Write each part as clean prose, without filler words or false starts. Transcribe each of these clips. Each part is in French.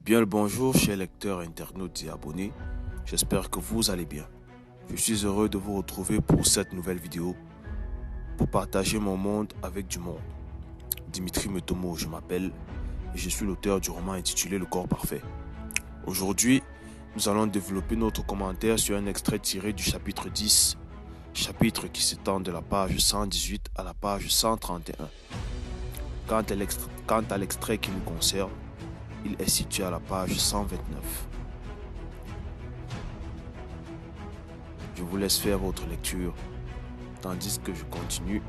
Bien le bonjour chers lecteurs, internautes et abonnés, j'espère que vous allez bien. Je suis heureux de vous retrouver pour cette nouvelle vidéo, pour partager mon monde avec du monde. Dimitri Mutomo, je m'appelle et je suis l'auteur du roman intitulé Le corps parfait. Aujourd'hui, nous allons développer notre commentaire sur un extrait tiré du chapitre 10, chapitre qui s'étend de la page 118 à la page 131. Quant à l'extrait qui nous concerne, il est situé à la page 129. Je vous laisse faire votre lecture, tandis que je continue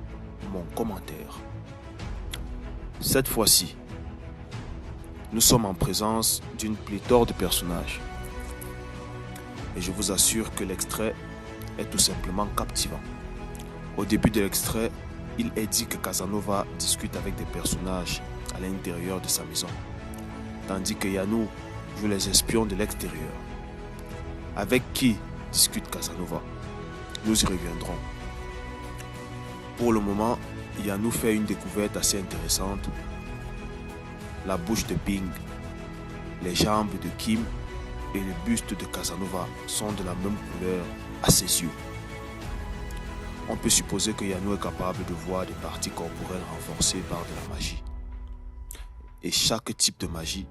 mon commentaire. Cette fois-ci, nous sommes en présence d'une pléthore de personnages. Et je vous assure que l'extrait est tout simplement captivant. Au début de l'extrait, il est dit que Casanova discute avec des personnages à l'intérieur de sa maison, tandis que Yanou joue les espions de l'extérieur. Avec qui discute Casanova? Nous y reviendrons. Pour le moment, Yanou fait une découverte assez intéressante. La bouche de Bing, les jambes de Kim et le buste de Casanova sont de la même couleur à ses yeux. On peut supposer que Yanou est capable de voir des parties corporelles renforcées par de la magie. Et chaque type de magie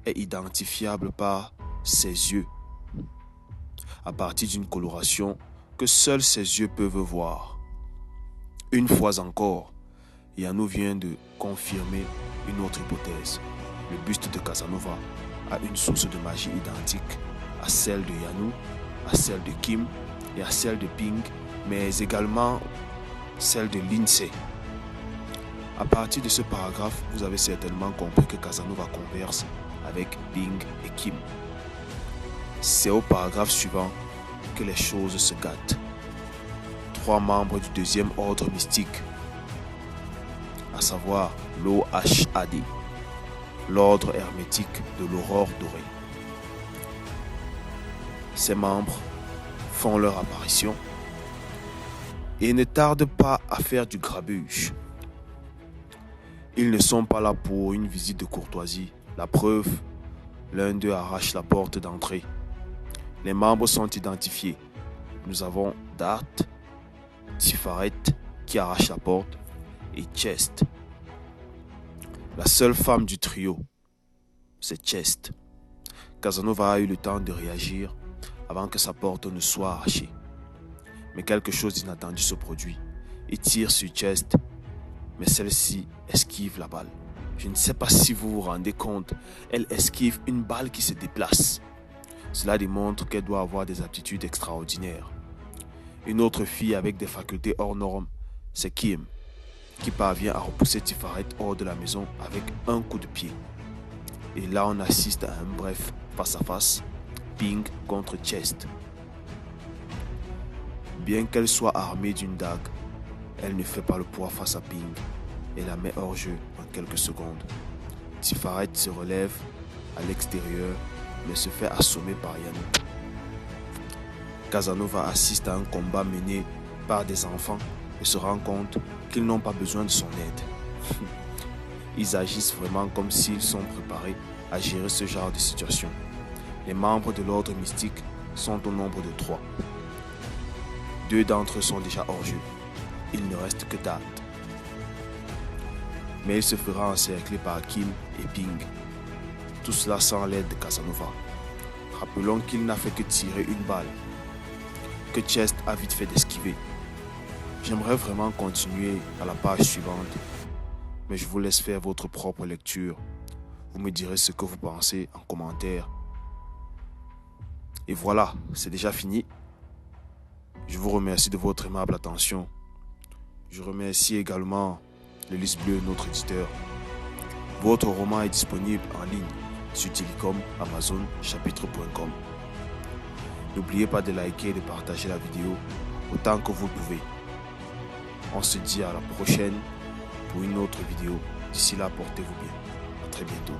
est identifiable par ses yeux, à partir d'une coloration que seuls ses yeux peuvent voir. Une fois encore, Yanou vient de confirmer une autre hypothèse. Le buste de Casanova a une source de magie identique à celle de Yanou, à celle de Kim et à celle de Bing, mais également celle de Lindsay. À partir de ce paragraphe, vous avez certainement compris que Casanova converse avec Bing et Kim. C'est au paragraphe suivant que les choses se gâtent. 3 membres du deuxième ordre mystique, à savoir l'OHAD, l'ordre hermétique de l'aurore dorée. Ces membres font leur apparition et ne tardent pas à faire du grabuge. Ils ne sont pas là pour une visite de courtoisie. La preuve, l'un d'eux arrache la porte d'entrée. Les membres sont identifiés. Nous avons Dart, Tifaret qui arrache la porte et Chest. La seule femme du trio, c'est Chest. Casanova a eu le temps de réagir avant que sa porte ne soit arrachée. Mais quelque chose d'inattendu se produit. Il tire sur Chest, mais celle-ci esquive la balle. Je ne sais pas si vous vous rendez compte, elle esquive une balle qui se déplace. Cela démontre qu'elle doit avoir des aptitudes extraordinaires. Une autre fille avec des facultés hors normes, c'est Kim, qui parvient à repousser Tifaret hors de la maison avec un coup de pied. Et là, on assiste à un bref face-à-face, Bing contre Chest. Bien qu'elle soit armée d'une dague, elle ne fait pas le poids face à Bing et la met hors jeu en quelques secondes. Tifaret se relève à l'extérieur mais se fait assommer par Yanou. Casanova assiste à un combat mené par des enfants et se rend compte qu'ils n'ont pas besoin de son aide. Ils agissent vraiment comme s'ils sont préparés à gérer ce genre de situation. Les membres de l'ordre mystique sont au nombre de 3. 2 d'entre eux sont déjà hors jeu. Il ne reste que Dart. Mais il se fera encercler par Kim et Bing. Tout cela sans l'aide de Casanova. Rappelons qu'il n'a fait que tirer une balle, que Chest a vite fait d'esquiver. J'aimerais vraiment continuer à la page suivante, mais je vous laisse faire votre propre lecture. Vous me direz ce que vous pensez en commentaire. Et voilà, c'est déjà fini. Je vous remercie de votre aimable attention. Je remercie également le Lys Bleu, notre éditeur. Votre roman est disponible en ligne sur Telecom, Amazon, chapitre.com. N'oubliez pas de liker et de partager la vidéo autant que vous pouvez. On se dit à la prochaine pour une autre vidéo. D'ici là, portez-vous bien. À très bientôt.